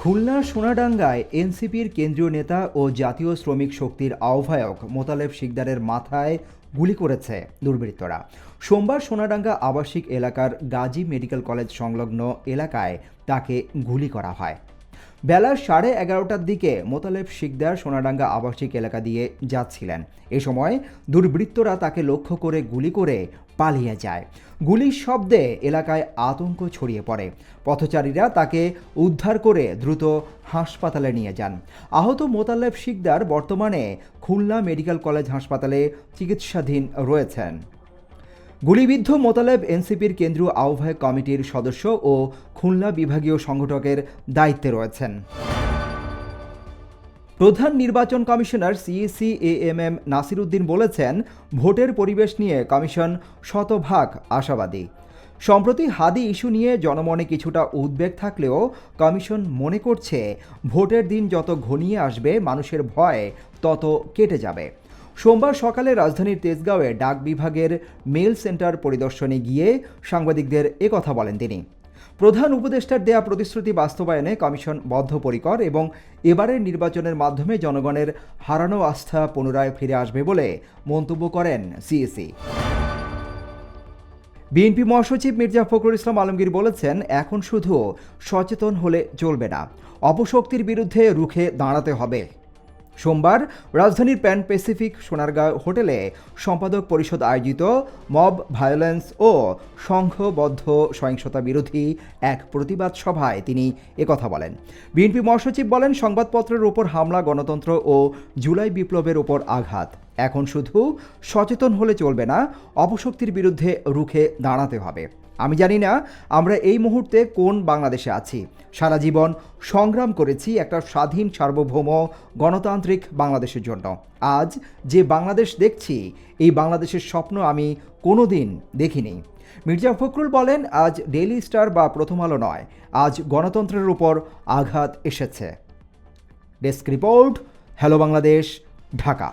খুলনার সোনাডাঙ্গায় এনসিপির কেন্দ্রীয় নেতা ও জাতীয় শ্রমিক শক্তির আহ্বায়ক মোতালেব শিকদারের মাথায় গুলি করেছে দুর্বৃত্তরা। সোমবার সোনাডাঙ্গা আবাসিক এলাকার গাজী মেডিকেল কলেজ সংলগ্ন এলাকায় তাকে গুলি করা হয়। বেলা 11:30টার দিকে মোতালেব শিকদার সোনাডাঙ্গা আবাসিক এলাকা দিয়ে যাচ্ছিলেন। এ সময় দুর্বৃত্তরা তাকে লক্ষ্য করে গুলি করে পালিয়ে যায়। গুলির শব্দে এলাকায় আতঙ্ক ছড়িয়ে পড়ে। পথচারীরা তাকে উদ্ধার করে দ্রুত হাসপাতালে নিয়ে যান। আহত মোতালেব শিকদার বর্তমানে খুলনা মেডিকেল কলেজ হাসপাতালে চিকিৎসাধীন রয়েছেন। গুলিবিদ্ধ মোতালেব এনসিপির কেন্দ্রীয় আহ্বায়ক কমিটির সদস্য ও খুলনা বিভাগীয় সংগঠকের দায়িত্বে রয়েছেন। প্রধান নির্বাচন commissioner CEC AMM Nasir Uddin বলেছেন, ভোটের পরিবেশ নিয়ে কমিশন শতভাগ আশাবাদী। সম্প্রতি হাদি ইস্যু নিয়ে জনমনে কিছুটা উদ্বেগ থাকলেও কমিশন মনে করছে ভোটের দিন যত ঘনিয়ে আসবে মানুষের ভয় তত কেটে যাবে। সোমবার সকালে রাজধানীর তেজগাঁওয়ে ডাক বিভাগের মেল সেন্টার পরিদর্শনে গিয়ে সাংবাদিকদের একথা বলেন তিনি। প্রধান উপদেষ্টার দেয়া প্রতিশ্রুতি বাস্তবায়নে কমিশন বদ্ধপরিকর এবং এবারের নির্বাচনের মাধ্যমে জনগণের হারানো আস্থা পুনরায় ফিরে আসবে বলে মন্তব্য করেন সিইসি। বিএনপি মহাসচিব মির্জা ফখরুল ইসলাম আলমগীর বলেছেন, এখন শুধু সচেতন হলে চলবে না, অপশক্তির বিরুদ্ধে রুখে দাঁড়াতে হবে। সোমবার রাজধানীর প্যান প্যাসিফিক সোনারগাঁও হোটেলে সম্পাদক পরিষদ আয়োজিত মব ভায়োলেন্স ও সংঘবদ্ধ সহিংসতা বিরোধী এক প্রতিবাদ সভায় তিনি একথা বলেন। বিএনপি মহাসচিব বলেন, সংবাদপত্রের ওপর হামলা গণতন্ত্র ও জুলাই বিপ্লবের ওপর আঘাত। এখন শুধু সচেতন হলে চলবে না, অপশক্তির বিরুদ্ধে রুখে দাঁড়াতে হবে। আমি জানি না আমরা এই মুহূর্তে কোন বাংলাদেশে আছি। সারা জীবন সংগ্রাম করেছি একটা স্বাধীন সার্বভৌম গণতান্ত্রিক বাংলাদেশের জন্য। আজ যে বাংলাদেশ দেখছি, এই বাংলাদেশের স্বপ্ন আমি কোনোদিন দেখিনি। মির্জা ফখরুল বলেন, আজ ডেইলি স্টার বা প্রথম আলো নয়, আজ গণতন্ত্রের উপর আঘাত এসেছে। Desk report, hello Bangladesh, Dhaka.